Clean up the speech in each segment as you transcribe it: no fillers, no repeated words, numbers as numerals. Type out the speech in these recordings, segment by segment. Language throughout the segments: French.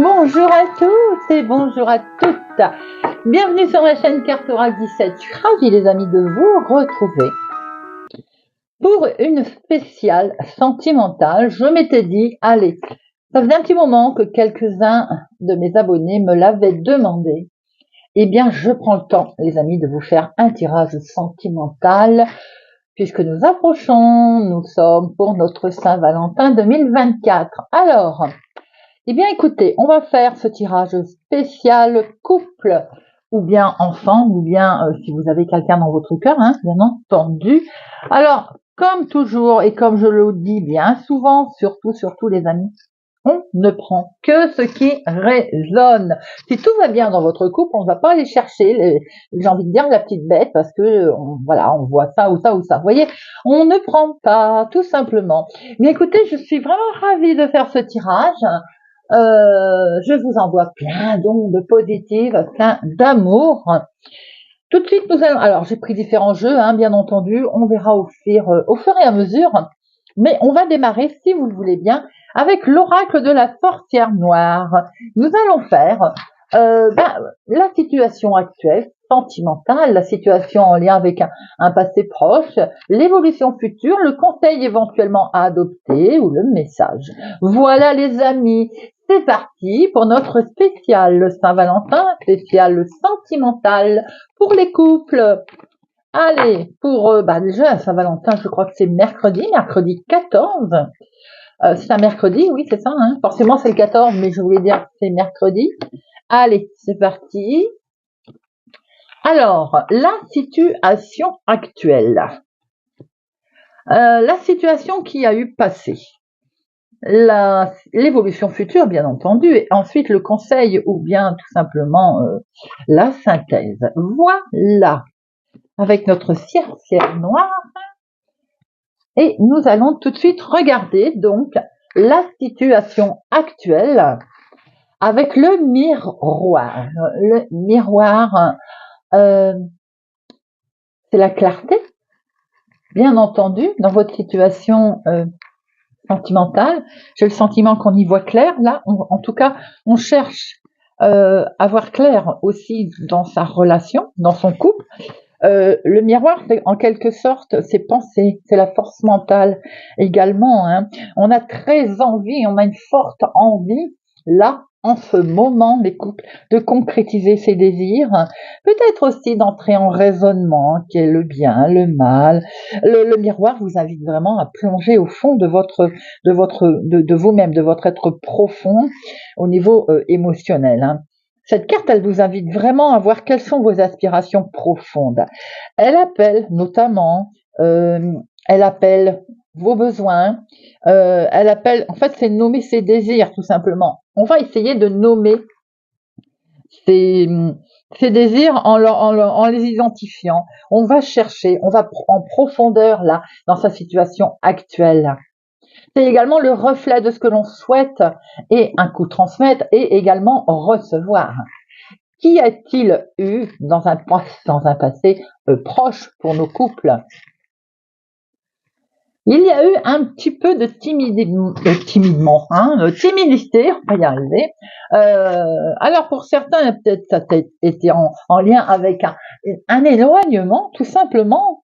Bonjour à tous et bonjour à toutes. Bienvenue sur ma chaîne Carte Oracle 17. Je suis ravie les amis de vous retrouver pour une spéciale sentimentale. Je m'étais dit, allez, ça faisait un petit moment que quelques-uns de mes abonnés me l'avaient demandé. Eh bien, je prends le temps, les amis, de vous faire un tirage sentimental puisque nous approchons, nous sommes pour notre Saint-Valentin 2024. Alors, eh bien, écoutez, on va faire ce tirage spécial couple, ou bien enfant, ou bien si vous avez quelqu'un dans votre cœur, hein, bien entendu. Alors, comme toujours, et comme je le dis bien souvent, surtout les amis, on ne prend que ce qui résonne. Si tout va bien dans votre couple, on ne va pas aller chercher, j'ai envie de dire, la petite bête, parce que, voilà, on voit ça ou ça ou ça. Vous voyez, on ne prend pas, tout simplement. Mais écoutez, je suis vraiment ravie de faire ce tirage. Je vous envoie plein d'ondes positives, plein d'amour. Tout de suite, nous allons. Alors, j'ai pris différents jeux, hein, bien entendu. On verra au fur et à mesure. Mais on va démarrer, si vous le voulez bien, avec l'oracle de la sorcière noire. Nous allons faire la situation actuelle, sentimentale, la situation en lien avec un passé proche, l'évolution future, le conseil éventuellement à adopter ou le message. Voilà les amis, c'est parti pour notre spécial Saint-Valentin, spécial sentimental pour les couples. Allez, pour déjà Saint-Valentin, je crois que c'est mercredi 14. C'est un mercredi, oui, c'est ça, hein. Forcément, c'est le 14, mais je voulais dire que c'est mercredi. Allez, c'est parti. Alors, la situation actuelle. La situation qui a eu passé. L'évolution future, bien entendu, et ensuite le conseil ou bien tout simplement la synthèse. Voilà, avec notre sorcière noire. Et nous allons tout de suite regarder donc la situation actuelle avec le miroir. Le miroir, c'est la clarté, bien entendu, dans votre situation sentimentale. J'ai le sentiment qu'on y voit clair. Là, en tout cas, on cherche à voir clair aussi dans sa relation, dans son couple. Le miroir, c'est en quelque sorte ses pensées, c'est la force mentale également, hein. On a très envie, on a une forte envie, là, en ce moment, les couples, de concrétiser ses désirs, peut-être aussi d'entrer en raisonnement, qui est le bien, le mal. Le miroir vous invite vraiment à plonger au fond de vous-même, de votre être profond au niveau émotionnel, hein. Cette carte, elle vous invite vraiment à voir quelles sont vos aspirations profondes. Elle appelle notamment, elle appelle vos besoins, elle appelle, en fait, c'est nommer ses désirs, tout simplement. On va essayer de nommer ces désirs en les identifiant. On va chercher, on va en profondeur, là, dans sa situation actuelle. C'est également le reflet de ce que l'on souhaite et un coup transmettre et également recevoir. Qu'y a-t-il eu dans un passé proche pour nos couples? Il y a eu un petit peu de timidité, on va y arriver. Alors pour certains, peut-être ça a été en lien avec un éloignement, tout simplement.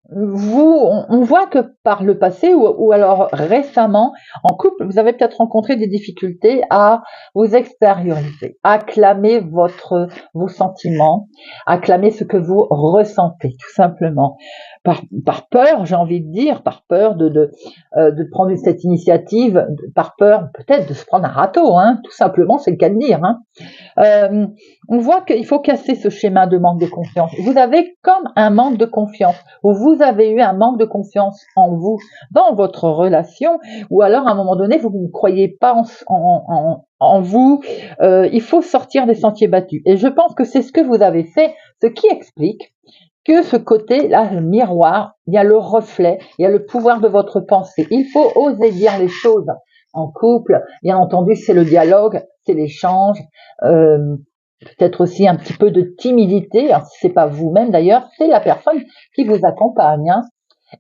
On voit que par le passé ou alors récemment, en couple, vous avez peut-être rencontré des difficultés à vous extérioriser, à clamer vos sentiments, à clamer ce que vous ressentez, tout simplement. Par peur, j'ai envie de dire, par peur de prendre cette initiative, par peur peut-être de se prendre un râteau, hein, tout simplement, c'est le cas de dire, hein. On voit qu'il faut casser ce schéma de manque de confiance. Vous avez comme un manque de confiance, ou vous avez eu un manque de confiance en vous, dans votre relation, ou alors à un moment donné, vous ne croyez pas en vous. Il faut sortir des sentiers battus. Et je pense que c'est ce que vous avez fait, ce qui explique que ce côté-là, le miroir, il y a le reflet, il y a le pouvoir de votre pensée. Il faut oser dire les choses en couple. Bien entendu, c'est le dialogue, c'est l'échange, peut-être aussi un petit peu de timidité. Alors, c'est pas vous-même d'ailleurs, c'est la personne qui vous accompagne, hein.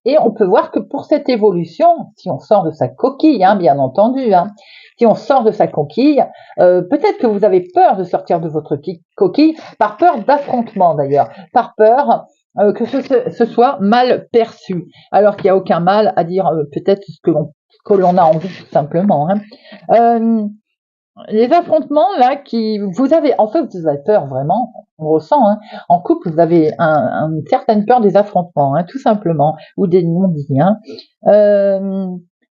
Et on peut voir que pour cette évolution, si on sort de sa coquille, hein, bien entendu, hein, si on sort de sa coquille, peut-être que vous avez peur de sortir de votre coquille, par peur d'affrontement d'ailleurs, par peur que ce soit mal perçu, alors qu'il n'y a aucun mal à dire peut-être ce que l'on a envie tout simplement. Hein. Les affrontements là qui vous avez en fait vous avez peur vraiment, on ressent hein, en couple vous avez une certaine peur des affrontements hein, tout simplement ou des non-dits. Hein.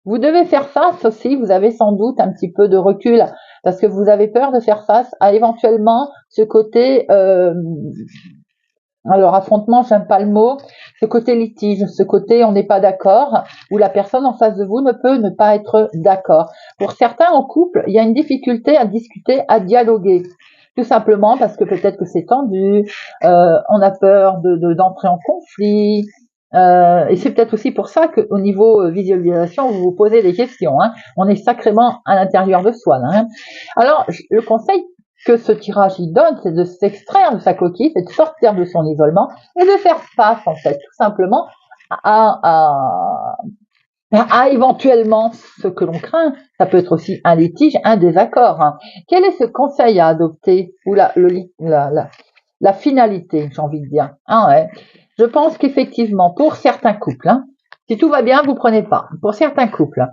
Vous devez faire face aussi, vous avez sans doute un petit peu de recul parce que vous avez peur de faire face à éventuellement ce côté alors affrontement, j'aime pas le mot, ce côté litige, ce côté on n'est pas d'accord, où la personne en face de vous ne peut ne pas être d'accord. Pour certains en couple, il y a une difficulté à discuter, à dialoguer. Tout simplement parce que peut-être que c'est tendu, on a peur d'entrer en conflit. Et c'est peut-être aussi pour ça qu'au niveau visualisation, vous vous posez des questions. Hein. On est sacrément à l'intérieur de soi. Là, hein. Alors, le conseil que ce tirage y donne, c'est de s'extraire de sa coquille, c'est de sortir de son isolement et de faire face, en fait, tout simplement à éventuellement ce que l'on craint. Ça peut être aussi un litige, un désaccord. Hein. Quel est ce conseil à adopter ou la finalité, j'ai envie de dire. Ah ouais. Je pense qu'effectivement, pour certains couples, hein, si tout va bien, vous prenez pas. Pour certains couples,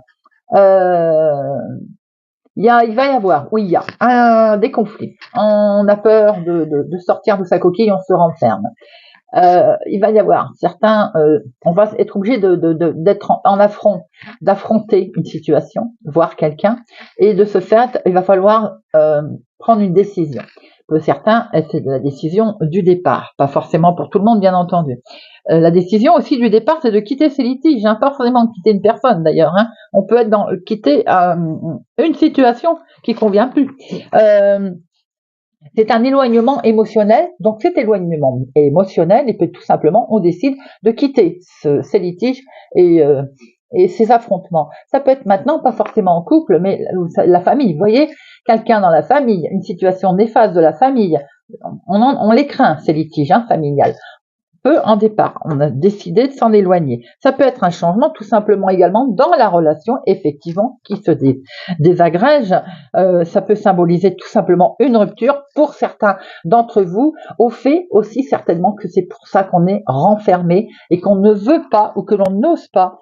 il va y avoir, oui, il y a des conflits. On a peur de sortir de sa coquille, on se renferme. Il va y avoir certains, on va être obligé d'être en affront, d'affronter une situation, voir quelqu'un, et de ce fait, il va falloir prendre une décision. Pour certains, c'est la décision du départ, pas forcément pour tout le monde, bien entendu. La décision aussi du départ, c'est de quitter ces litiges, hein, pas forcément de quitter une personne d'ailleurs. Hein. On peut être quitter une situation qui convient plus. C'est un éloignement émotionnel, donc cet éloignement émotionnel, et puis tout simplement, on décide de quitter ces litiges et ces affrontements. Ça peut être maintenant, pas forcément en couple, mais la famille. Vous voyez, quelqu'un dans la famille, une situation néfaste de la famille, on les craint, ces litiges hein, familiales. En départ, on a décidé de s'en éloigner. Ça peut être un changement tout simplement également dans la relation, effectivement, qui se désagrège. Ça peut symboliser tout simplement une rupture pour certains d'entre vous, au fait aussi certainement que c'est pour ça qu'on est renfermé et qu'on ne veut pas ou que l'on n'ose pas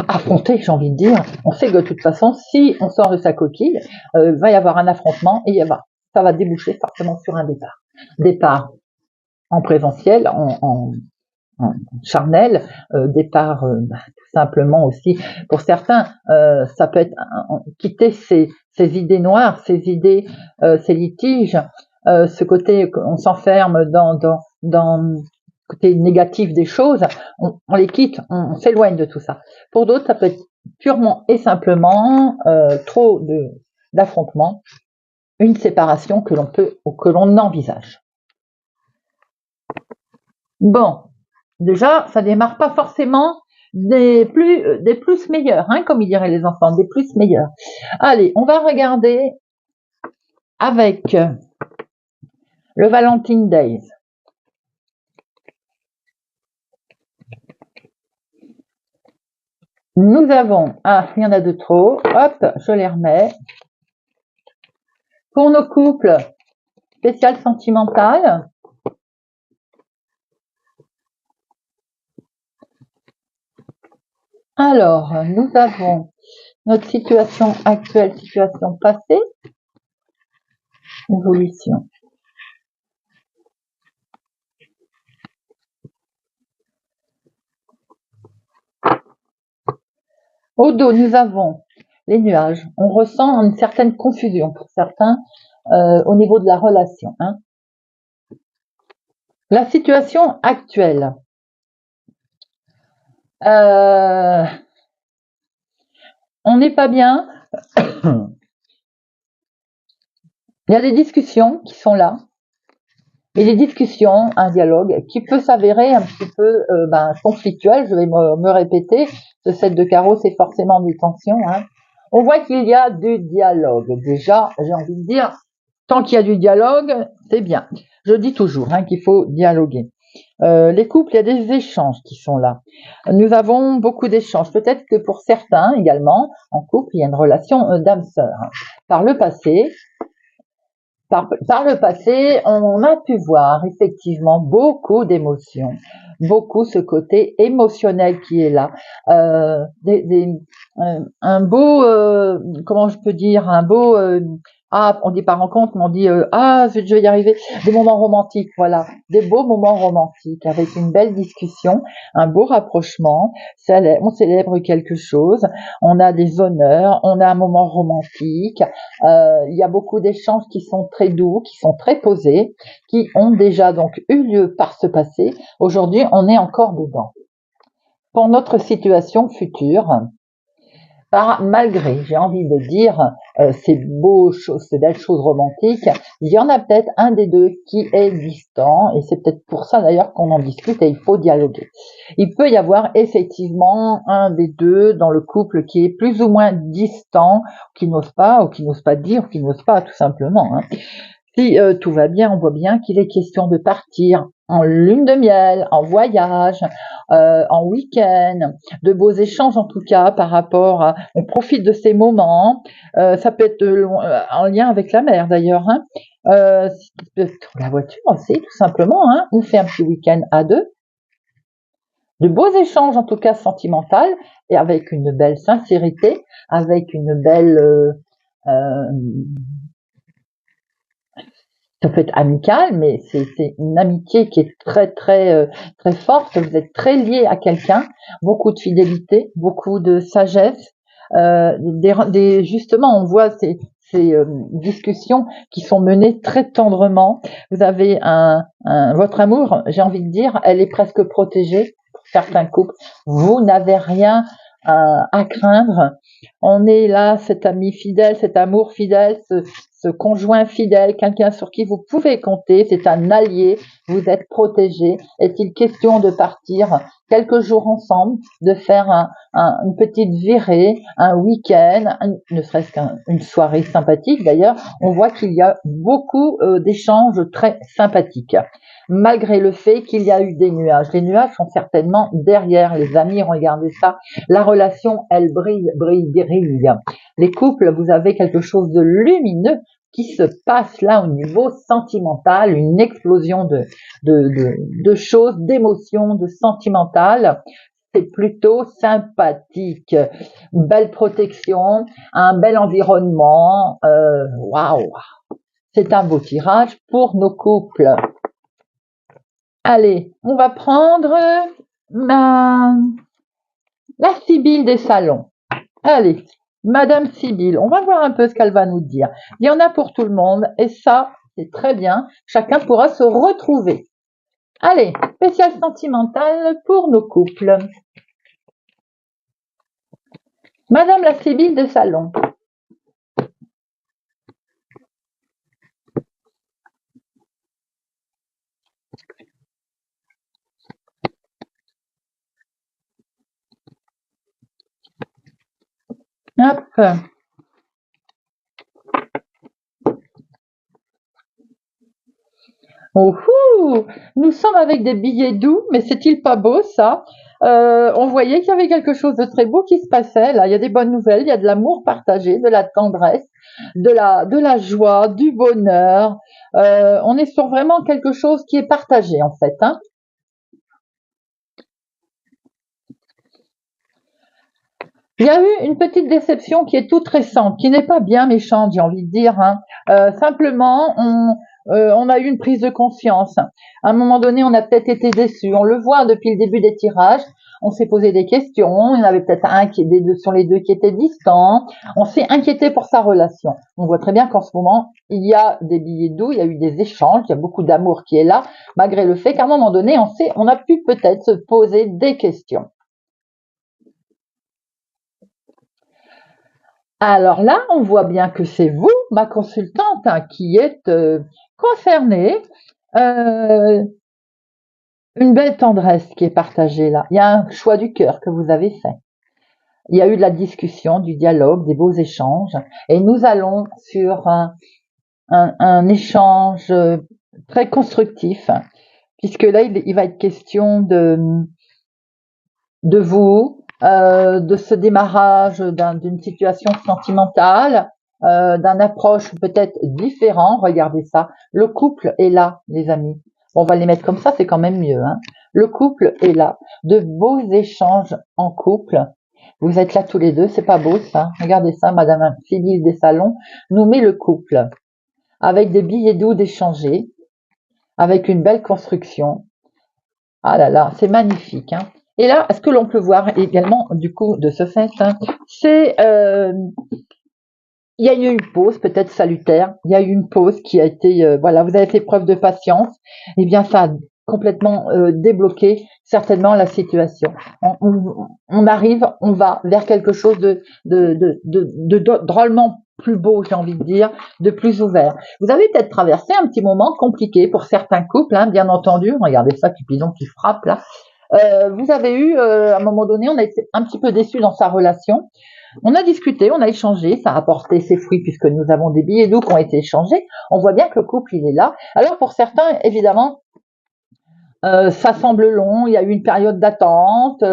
affronter, j'ai envie de dire. On sait que de toute façon, si on sort de sa coquille, va y avoir un affrontement et ça va déboucher forcément sur un départ. Départ en présentiel, en charnel, départ tout simplement aussi. Pour certains, ça peut être quitter ses idées noires, ses idées, ses litiges, ce côté on s'enferme dans le côté négatif des choses, on les quitte, on s'éloigne de tout ça. Pour d'autres, ça peut être purement et simplement trop d'affrontements, une séparation que l'on peut ou que l'on envisage. Bon, déjà, ça démarre pas forcément des plus meilleurs, hein, comme ils diraient les enfants, des plus meilleurs. Allez, on va regarder avec le Valentine Days. Nous avons, il y en a de trop, hop, je les remets. Pour nos couples, spécial sentimental. Alors, nous avons notre situation actuelle, situation passée, évolution. Au dos, nous avons les nuages. On ressent une certaine confusion pour certains au niveau de la relation. Hein. La situation actuelle. On n'est pas bien. Il y a des discussions qui sont là. Et des discussions, un dialogue qui peut s'avérer un petit peu conflictuel. Je vais me répéter. Ce 7 de carreau, c'est forcément des tensions. Hein. On voit qu'il y a du dialogue. Déjà, j'ai envie de dire, Tant qu'il y a du dialogue, c'est bien. Je dis toujours qu'il faut dialoguer. Les couples, il y a des échanges qui sont là. Nous avons beaucoup d'échanges. Peut-être que pour certains également, en couple, il y a une relation d'âme-sœur. Par le passé, on a pu voir effectivement beaucoup d'émotions, beaucoup ce côté émotionnel qui est là, un beau, comment je peux dire, un beau, on dit pas rencontre, mais on dit je vais y arriver, des moments romantiques, voilà, des beaux moments romantiques avec une belle discussion, un beau rapprochement, on célèbre quelque chose, on a des honneurs, on a un moment romantique. Il y a beaucoup d'échanges qui sont très doux, qui sont très posés, qui ont déjà donc eu lieu par ce passé. Aujourd'hui, on est encore dedans. Pour notre situation future, malgré, j'ai envie de dire, ces belles choses romantiques, il y en a peut-être un des deux qui est distant, et c'est peut-être pour ça d'ailleurs qu'on en discute et il faut dialoguer. Il peut y avoir effectivement un des deux dans le couple qui est plus ou moins distant, qui n'ose pas, ou qui n'ose pas dire, ou qui n'ose pas tout simplement. Si tout va bien, on voit bien qu'il est question de partir en lune de miel, en voyage, en week-end, de beaux échanges en tout cas par rapport à, on profite de ces moments, ça peut être en lien avec la mer d'ailleurs, la voiture aussi tout simplement, on fait un petit week-end à deux, de beaux échanges en tout cas sentimentaux et avec une belle sincérité, avec une belle ça peut être amical, mais c'est une amitié qui est très très très forte. Vous êtes très liés à quelqu'un, beaucoup de fidélité, beaucoup de sagesse. Justement, on voit ces discussions qui sont menées très tendrement. Vous avez votre amour, j'ai envie de dire, elle est presque protégée pour certains couples. Vous n'avez rien à craindre. On est là, cet ami fidèle, cet amour fidèle, ce conjoint fidèle, quelqu'un sur qui vous pouvez compter, c'est un allié, vous êtes protégé. Est-il question de partir quelques jours ensemble, de faire une petite virée, un week-end, ne serait-ce qu'une soirée sympathique d'ailleurs, on voit qu'il y a beaucoup d'échanges très sympathiques. Malgré le fait qu'il y a eu des nuages. Les nuages sont certainement derrière, les amis, regardez ça. La relation, elle brille. Les couples, vous avez quelque chose de lumineux qui se passe là au niveau sentimental, une explosion de choses, d'émotions, de sentimentales. C'est plutôt sympathique. Une belle protection, un bel environnement. Waouh! C'est un beau tirage pour nos couples. Allez, on va prendre la Sibylle des salons. Allez, Madame Sibylle, on va voir un peu ce qu'elle va nous dire. Il y en a pour tout le monde et ça, c'est très bien. Chacun pourra se retrouver. Allez, spécial sentimental pour nos couples. Madame la Sibylle des salons. Hop. Ouhou, nous sommes avec des billets doux, mais c'est-il pas beau ça? On voyait qu'il y avait quelque chose de très beau qui se passait là. Il y a des bonnes nouvelles, il y a de l'amour partagé, de la tendresse, de la joie, du bonheur. On est sur vraiment quelque chose qui est partagé en fait. Il y a eu une petite déception qui est toute récente, qui n'est pas bien méchante, j'ai envie de dire. Simplement, on a eu une prise de conscience. À un moment donné, on a peut-être été déçus. On le voit depuis le début des tirages. On s'est posé des questions. Il y en avait peut-être un sur les deux qui était distant. On s'est inquiété pour sa relation. On voit très bien qu'en ce moment, il y a des billets doux, il y a eu des échanges, il y a beaucoup d'amour qui est là, malgré le fait qu'à un moment donné, on a pu peut-être se poser des questions. Alors là, on voit bien que c'est vous, ma consultante, qui êtes concernée. Une belle tendresse qui est partagée là. Il y a un choix du cœur que vous avez fait. Il y a eu de la discussion, du dialogue, des beaux échanges. Et nous allons sur un échange très constructif, puisque là, il va être question de vous, de ce démarrage d'une situation sentimentale, d'un approche peut-être différent. Regardez ça, le couple est là, les amis. On va les mettre comme ça, c'est quand même mieux. Hein. Le couple est là, de beaux échanges en couple. Vous êtes là tous les deux, c'est pas beau ça. Regardez ça, Madame Phyllis des Salons nous met le couple avec des billets doux d'échanger, avec une belle construction. Ah là là, c'est magnifique. Hein. Et là, ce que l'on peut voir également, du coup, de ce fait, hein, c'est il y a eu une pause peut-être salutaire. Il y a eu une pause qui a été, voilà, vous avez fait preuve de patience. Eh bien, ça a complètement débloqué certainement la situation. On arrive, on va vers quelque chose de drôlement plus beau, j'ai envie de dire, de plus ouvert. Vous avez peut-être traversé un petit moment compliqué pour certains couples, hein, bien entendu. Regardez ça, Cupidon qui frappe là. Vous avez eu, à un moment donné, on a été un petit peu déçu dans sa relation. On a discuté, on a échangé, ça a apporté ses fruits puisque nous avons des billets doux qui ont été échangés. On voit bien que le couple, il est là. Alors pour certains, évidemment, ça semble long, il y a eu une période d'attente,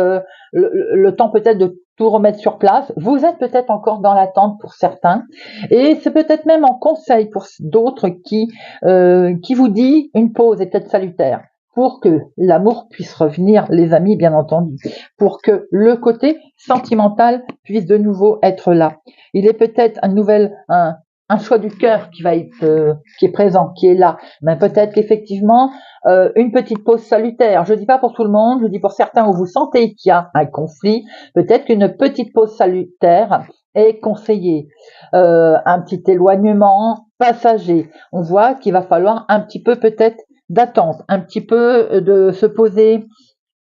le temps peut-être de tout remettre sur place. Vous êtes peut-être encore dans l'attente pour certains, et c'est peut-être même en conseil pour d'autres qui vous dit une pause est peut-être salutaire pour que l'amour puisse revenir, les amis, bien entendu, pour que le côté sentimental puisse de nouveau être là. Il est peut-être un choix du cœur qui va être qui est présent, qui est là, mais peut-être qu'effectivement une petite pause salutaire. Je dis pas pour tout le monde, je dis pour certains où vous sentez qu'il y a un conflit, peut-être qu'une petite pause salutaire est conseillée. Un petit éloignement passager. On voit qu'il va falloir un petit peu peut-être d'attente, un petit peu de se poser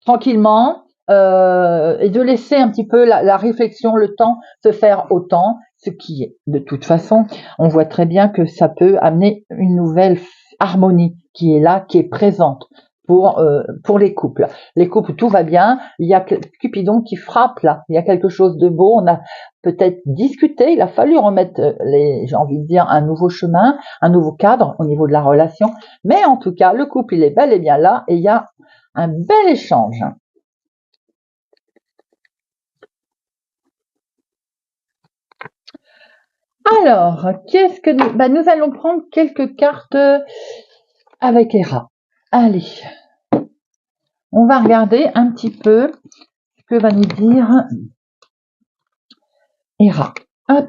tranquillement et de laisser un petit peu la réflexion, le temps se faire au temps, ce qui est de toute façon, on voit très bien que ça peut amener une nouvelle harmonie qui est là, qui est présente pour les couples. Les couples, tout va bien, il y a Cupidon qui frappe là, il y a quelque chose de beau, on a peut-être discuté, il a fallu remettre j'ai envie de dire, un nouveau chemin, un nouveau cadre au niveau de la relation, mais en tout cas, le couple, il est bel et bien là, et il y a un bel échange. Alors, qu'est-ce que nous allons prendre quelques cartes avec Hera. Allez, on va regarder un petit peu ce que va nous dire Hera. Hop.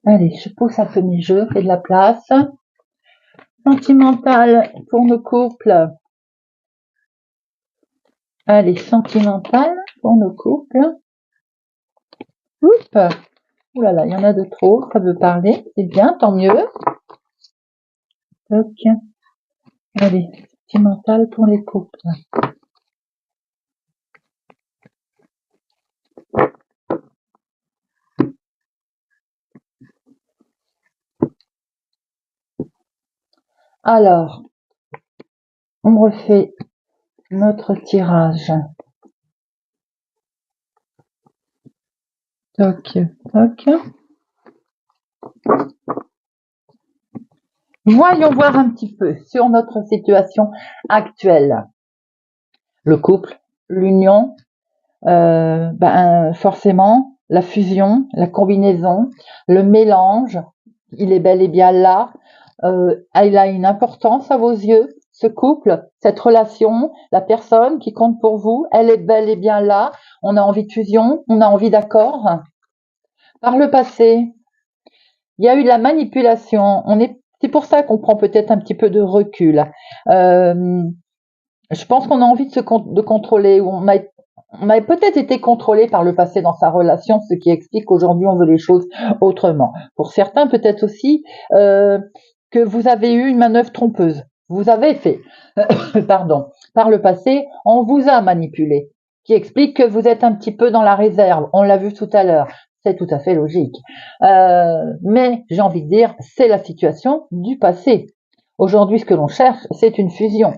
Allez, je pousse un peu mes jeux, fais de la place. Sentimental pour nos couples. Allez, sentimental pour nos couples. Oups. Ouh là là, il y en a de trop, ça veut parler. C'est bien, tant mieux. Ok. Allez, sentimental pour les couples. Alors, on refait notre tirage. Toc, toc. Voyons voir un petit peu sur notre situation actuelle. Le couple, l'union, forcément, la fusion, la combinaison, le mélange, il est bel et bien là. Il a une importance à vos yeux, ce couple, cette relation, la personne qui compte pour vous, elle est bel et bien là. On a envie de fusion, on a envie d'accord. Par le passé, il y a eu de la manipulation. C'est pour ça qu'on prend peut-être un petit peu de recul. Je pense qu'on a envie de contrôler. On a peut-être été contrôlé par le passé dans sa relation, ce qui explique qu'aujourd'hui on veut les choses autrement. Pour certains, peut-être aussi que vous avez eu une manœuvre trompeuse. Vous avez fait, pardon, par le passé, on vous a manipulé, qui explique que vous êtes un petit peu dans la réserve. On l'a vu tout à l'heure. C'est tout à fait logique. Mais j'ai envie de dire, c'est la situation du passé. Aujourd'hui, ce que l'on cherche, c'est une fusion.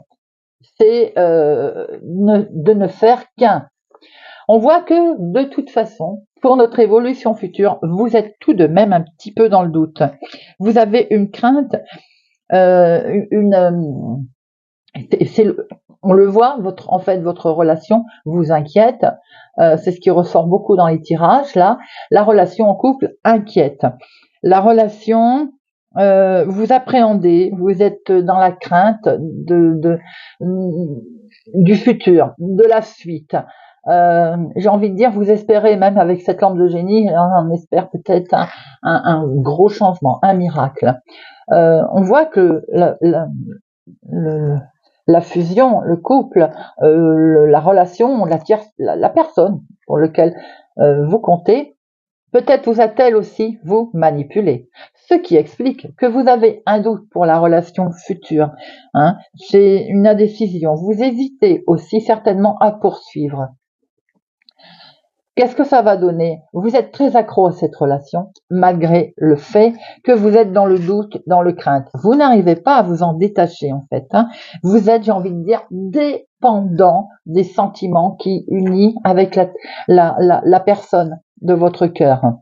C'est de ne faire qu'un. On voit que de toute façon, pour notre évolution future, vous êtes tout de même un petit peu dans le doute. Vous avez une crainte, on le voit, votre relation vous inquiète. C'est ce qui ressort beaucoup dans les tirages là. La relation en couple inquiète. La relation, vous appréhendez, vous êtes dans la crainte du futur, de la suite. J'ai envie de dire, vous espérez même avec cette lampe de génie, on espère peut-être un gros changement, un miracle. On voit que la fusion, le couple, la relation, la personne pour laquelle vous comptez, peut-être vous a-t-elle aussi vous manipulé. Ce qui explique que vous avez un doute pour la relation future. Hein, c'est une indécision. Vous hésitez aussi certainement à poursuivre. Qu'est-ce que ça va donner? Vous êtes très accro à cette relation, malgré le fait que vous êtes dans le doute, dans le crainte. Vous n'arrivez pas à vous en détacher, en fait. Hein. Vous êtes, j'ai envie de dire, dépendant des sentiments qui unissent avec la personne de votre cœur.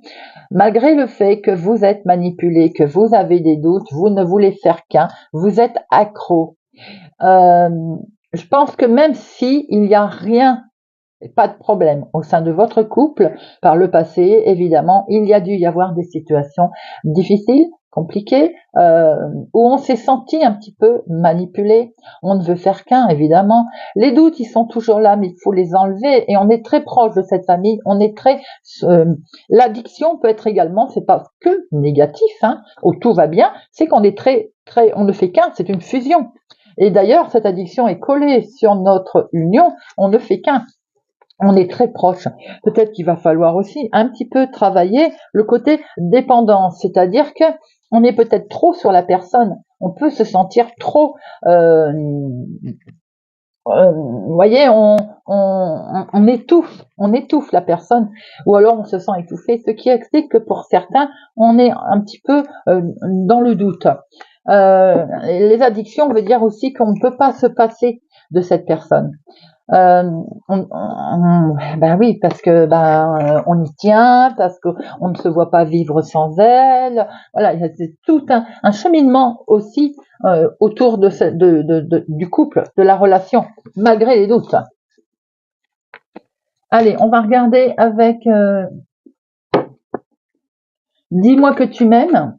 Malgré le fait que vous êtes manipulé, que vous avez des doutes, vous ne voulez faire qu'un, vous êtes accro. Je pense que même si il n'y a rien, pas de problème au sein de votre couple, par le passé, évidemment, il y a dû y avoir des situations difficiles, compliquées, où on s'est senti un petit peu manipulé. On ne veut faire qu'un, évidemment. Les doutes, ils sont toujours là, mais il faut les enlever. Et on est très proche de cette famille. On est très. L'addiction peut être également, c'est pas que négatif, hein, où tout va bien. C'est qu'on est on ne fait qu'un. C'est une fusion. Et d'ailleurs, cette addiction est collée sur notre union. On ne fait qu'un. On est très proche. Peut-être qu'il va falloir aussi un petit peu travailler le côté dépendance, c'est-à-dire que on est peut-être trop sur la personne. On peut se sentir trop, vous voyez, on étouffe la personne, ou alors on se sent étouffé, ce qui explique que pour certains, on est un petit peu dans le doute. Les addictions veut dire aussi qu'on ne peut pas se passer de cette personne. Ben oui, parce que on y tient, parce qu'on ne se voit pas vivre sans elle. Voilà, c'est tout un cheminement aussi autour du couple, de la relation, malgré les doutes. Allez, on va regarder avec Dis-moi que tu m'aimes.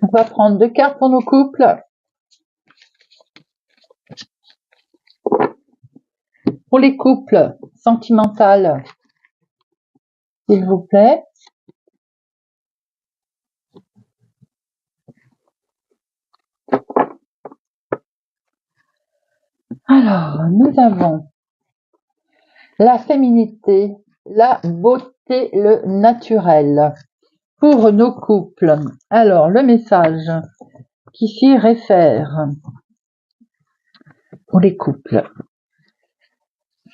On va prendre 2 cartes pour nos couples. Pour les couples sentimentaux, s'il vous plaît. Alors, nous avons la féminité, la beauté, le naturel. Pour nos couples, alors le message qui s'y réfère pour les couples.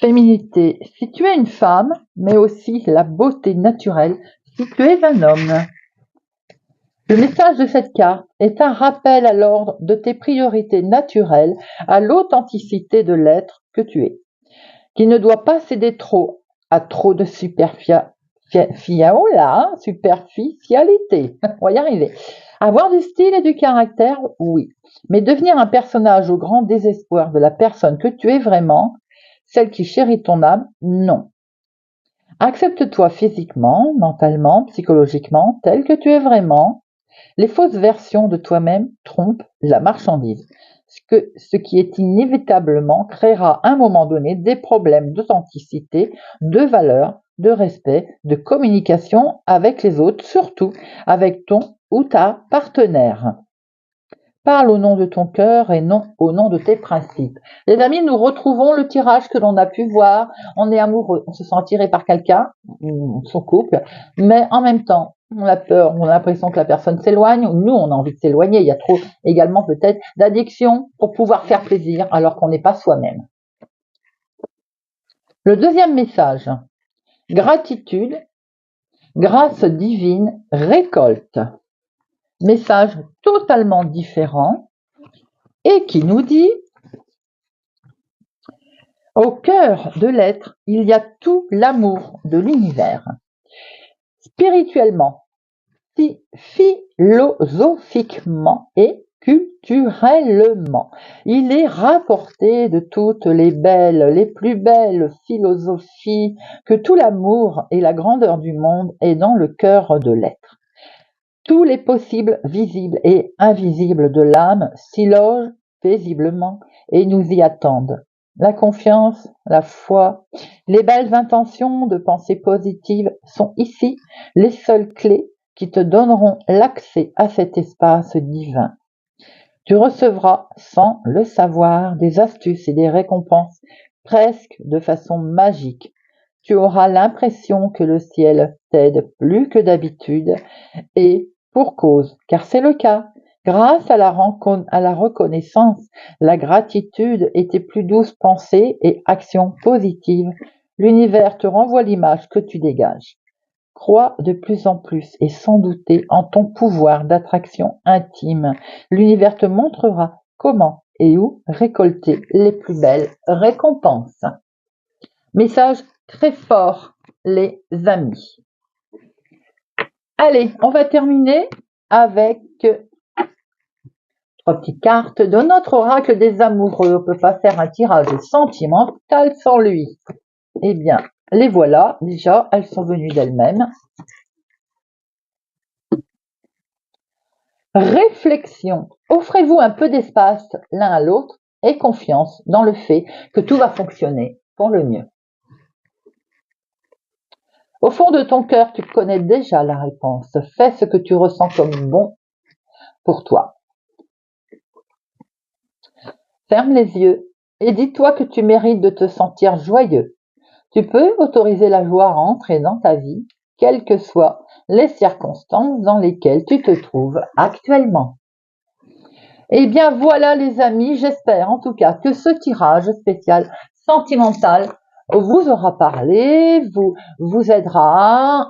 Féminité, si tu es une femme, mais aussi la beauté naturelle, si tu es un homme. Le message de cette carte est un rappel à l'ordre de tes priorités naturelles, à l'authenticité de l'être que tu es, qui ne doit pas céder trop à trop de superficialité. On va y arriver. Avoir du style et du caractère, oui. Mais devenir un personnage au grand désespoir de la personne que tu es vraiment, celle qui chérit ton âme, non. Accepte-toi physiquement, mentalement, psychologiquement, tel que tu es vraiment. Les fausses versions de toi-même trompent la marchandise, ce qui est inévitablement créera à un moment donné des problèmes d'authenticité, de valeur, de respect, de communication avec les autres, surtout avec ton ou ta partenaire. Parle au nom de ton cœur et non au nom de tes principes. Les amis, nous retrouvons le tirage que l'on a pu voir. On est amoureux, on se sent attiré par quelqu'un, son couple, mais en même temps, on a peur, on a l'impression que la personne s'éloigne, nous on a envie de s'éloigner, il y a trop également peut-être d'addiction pour pouvoir faire plaisir alors qu'on n'est pas soi-même. Le deuxième message, gratitude, grâce divine, récolte. message totalement différent et qui nous dit: au cœur de l'être, il y a tout l'amour de l'univers. Spirituellement, philosophiquement et culturellement, il est rapporté de toutes les plus belles philosophies que tout l'amour et la grandeur du monde est dans le cœur de l'être. Tous les possibles visibles et invisibles de l'âme s'y logent paisiblement et nous y attendent. La confiance, la foi, les belles intentions de pensée positive sont ici les seules clés qui te donneront l'accès à cet espace divin. Tu recevras, sans le savoir, des astuces et des récompenses presque de façon magique. Tu auras l'impression que le ciel t'aide plus que d'habitude et pour cause, car c'est le cas. Grâce à la reconnaissance, la gratitude et tes plus douces pensées et actions positives, l'univers te renvoie l'image que tu dégages. Crois de plus en plus et sans douter en ton pouvoir d'attraction intime. L'univers te montrera comment et où récolter les plus belles récompenses. Message très fort, les amis. Allez, on va terminer avec 3 petites cartes de notre oracle des amoureux. On ne peut pas faire un tirage sentimental sans lui. Eh bien, les voilà. Déjà, elles sont venues d'elles-mêmes. Réflexion. Offrez-vous un peu d'espace l'un à l'autre et confiance dans le fait que tout va fonctionner pour le mieux. Au fond de ton cœur, tu connais déjà la réponse. Fais ce que tu ressens comme bon pour toi. Ferme les yeux et dis-toi que tu mérites de te sentir joyeux. Tu peux autoriser la joie à entrer dans ta vie, quelles que soient les circonstances dans lesquelles tu te trouves actuellement. Eh bien voilà les amis, j'espère en tout cas que ce tirage spécial sentimental vous aura parlé, vous aidera,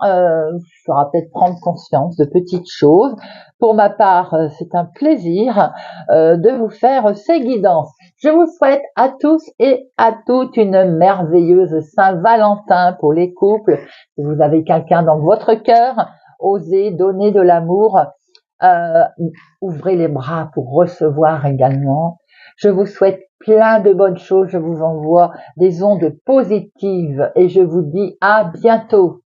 fera peut-être prendre conscience de petites choses. Pour ma part, c'est un plaisir de vous faire ces guidances. Je vous souhaite à tous et à toutes une merveilleuse Saint-Valentin pour les couples. Si vous avez quelqu'un dans votre cœur, osez donner de l'amour. Ouvrez les bras pour recevoir également. Je vous souhaite plein de bonnes choses. Je vous envoie des ondes positives et je vous dis à bientôt.